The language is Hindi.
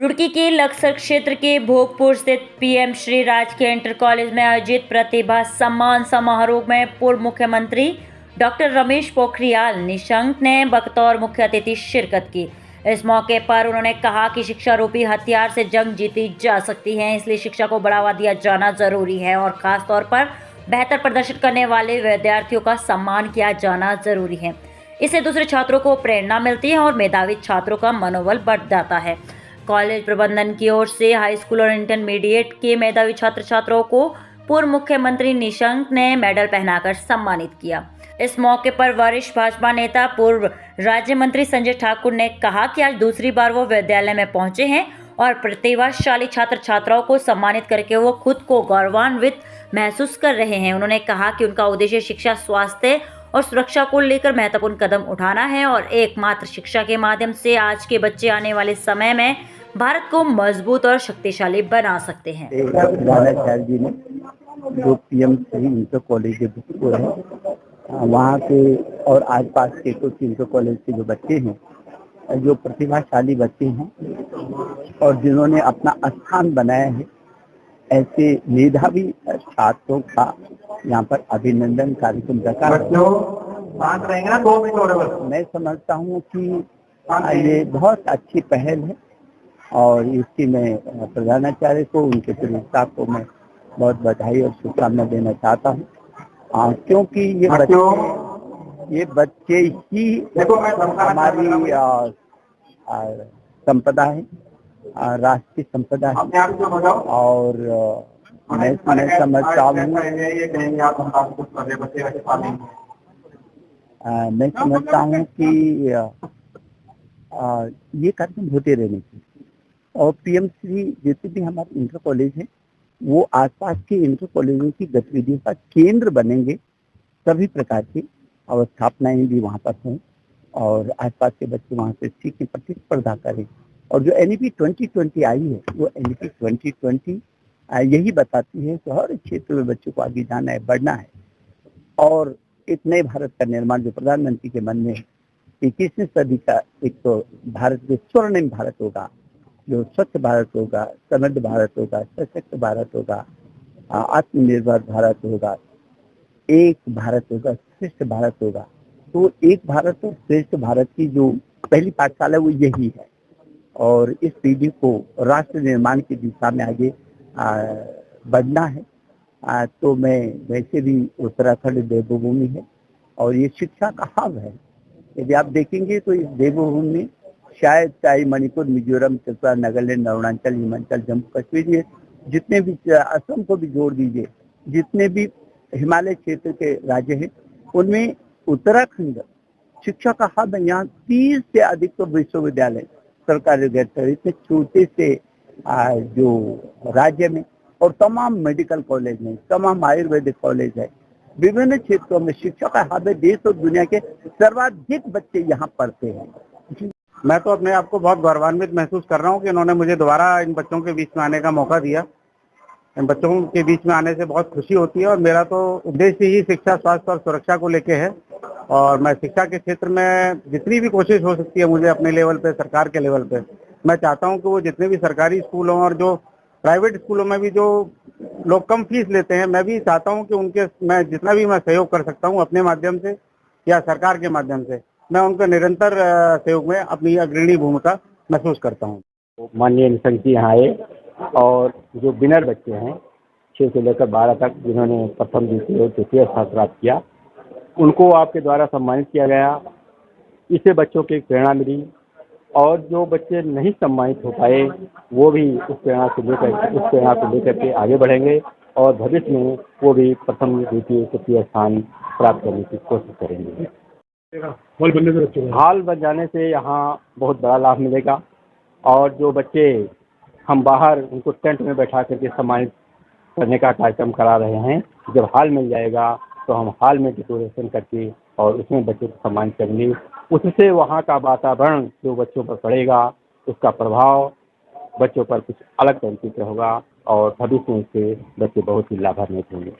रुड़की के लक्सर क्षेत्र के भोगपुर स्थित पीएम श्री राजकीय इंटर कॉलेज में आयोजित प्रतिभा सम्मान समारोह में पूर्व मुख्यमंत्री डॉक्टर रमेश पोखरियाल निशंक ने बतौर मुख्य अतिथि शिरकत की। इस मौके पर उन्होंने कहा कि शिक्षा रूपी हथियार से जंग जीती जा सकती है, इसलिए शिक्षा को बढ़ावा दिया जाना जरूरी है और खास तौर पर बेहतर प्रदर्शन करने वाले विद्यार्थियों का सम्मान किया जाना जरूरी है। इससे दूसरे छात्रों को प्रेरणा मिलती है और मेधावी छात्रों का मनोबल बढ़ जाता है। कॉलेज प्रबंधन की ओर से हाई स्कूल और इंटरमीडिएट के मेधावी छात्र छात्राओं को पूर्व मुख्यमंत्री निशंक ने मेडल पहनाकर सम्मानित किया। इस मौके पर वरिष्ठ भाजपा नेता पूर्व राज्य मंत्री संजय ठाकुर ने कहा कि आज दूसरी बार वो विद्यालय में पहुंचे हैं और प्रतिभाशाली छात्र छात्राओं को सम्मानित करके वो खुद को गौरवान्वित महसूस कर रहे हैं। उन्होंने कहा कि उनका उद्देश्य शिक्षा, स्वास्थ्य और सुरक्षा को लेकर महत्वपूर्ण कदम उठाना है और एकमात्र शिक्षा के माध्यम से आज के बच्चे आने वाले समय में भारत को मजबूत और शक्तिशाली बना सकते हैं। जी ने जो PM Shri inter college Bhogpur है, वहाँ के और आसपास के कुछ इंटर कॉलेज के जो बच्चे हैं, जो प्रतिभाशाली बच्चे हैं और जिन्होंने अपना स्थान बनाया है, ऐसे मेधावी छात्रों का यहाँ पर अभिनंदन कार्यक्रम रखा है। मैं समझता हूँ कि ये बहुत अच्छी पहल है और इसकी मैं प्रधानाचार्य को, उनके प्रिंसिपल को मैं बहुत बधाई और शुभकामना देना चाहता हूँ, क्योंकि ये बच्चे ही हमारी संपदा है, राष्ट्रीय संपदा है। और मैं समझता हूँ कि ये कार्यक्रम होते रहने चाहिए और पीएम श्री जितने भी हमारे इंटर कॉलेज हैं, वो आसपास के इंटर कॉलेजों की गतिविधियों का केंद्र बनेंगे। सभी प्रकार की अवस्थापनाएं भी वहाँ पर हों और आसपास के बच्चे वहाँ से सीखें, प्रतिस्पर्धा करें। और जो NEP 2020 आई है, वो NEP 2020 यही बताती है कि हर क्षेत्र में बच्चों को आगे जाना है, बढ़ना है और एक नए भारत का निर्माण जो प्रधानमंत्री के मन में है, 21वीं सदी का एक तो भारत जो स्वर्णिम भारत होगा, जो स्वच्छ भारत होगा, समृद्ध भारत होगा, सशक्त भारत होगा, आत्मनिर्भर भारत होगा, एक भारत होगा, श्रेष्ठ भारत होगा। तो एक भारत और श्रेष्ठ भारत की जो पहली पाठशाला वो यही है और इस पीढ़ी को राष्ट्र निर्माण की दिशा में आगे बढ़ना है। तो मैं वैसे भी उत्तराखंड देवभूमि है और ये शिक्षा का हब है। यदि आप देखेंगे तो इस देवभूमि में शायद चाहे मणिपुर, मिजोरम, त्रिपुरा, नागालैंड, अरुणाचल, हिमाचल, जम्मू कश्मीर, ये जितने भी, असम को भी जोड़ दीजिए, जितने भी हिमालय क्षेत्र के राज्य हैं, उनमें उत्तराखंड शिक्षा का हब है। यहाँ 30 से अधिक तो विश्वविद्यालय सरकारी गैर इतने छोटे से जो राज्य में, और तमाम मेडिकल कॉलेज हैं, तमाम आयुर्वेदिक कॉलेज है। विभिन्न क्षेत्रों में शिक्षा का हब है। देश और दुनिया के सर्वाधिक बच्चे यहाँ पढ़ते हैं। मैं तो अपने आप को बहुत गौरवान्वित महसूस कर रहा हूँ कि इन्होंने मुझे दोबारा इन बच्चों के बीच में आने का मौका दिया। इन बच्चों के बीच में आने से बहुत खुशी होती है और मेरा तो उद्देश्य ही शिक्षा, स्वास्थ्य और सुरक्षा को लेके है और मैं शिक्षा के क्षेत्र में जितनी भी कोशिश हो सकती है मुझे अपने लेवल पे, सरकार के लेवल पे, मैं चाहता हूँ कि वो जितने भी सरकारी स्कूल हों और जो प्राइवेट स्कूलों में भी जो लोग कम फीस लेते हैं, मैं भी चाहता हूँ कि उनके मैं जितना भी मैं सहयोग कर सकता हूँ अपने माध्यम से या सरकार के माध्यम से, मैं उनका निरंतर सहयोग में अपनी अग्रणी भूमिका महसूस करता हूँ। माननीय निशंक जी यहाँ आए और जो विनर बच्चे हैं 6 से लेकर 12 तक, जिन्होंने प्रथम, द्वितीय और तृतीय स्थान प्राप्त किया, उनको आपके द्वारा सम्मानित किया गया। इससे बच्चों की प्रेरणा मिली और जो बच्चे नहीं सम्मानित हो पाए वो भी उस प्रेरणा को लेकर के आगे बढ़ेंगे और भविष्य में वो भी प्रथम, द्वितीय, तृतीय स्थान प्राप्त करने की कोशिश करेंगे। हॉल बन जाने से यहाँ बहुत बड़ा लाभ मिलेगा और जो बच्चे हम बाहर उनको टेंट में बैठा करके सम्मानित करने का कार्यक्रम करा रहे हैं, जब हॉल मिल जाएगा तो हम हॉल में डेकोरेशन करके और उसमें बच्चों को सम्मानित करेंगे। उससे वहाँ का वातावरण जो बच्चों पर पड़ेगा, उसका प्रभाव बच्चों पर कुछ अलग तरीके से होगा और भविष्य में इससे बच्चे बहुत ही लाभान्वित होंगे।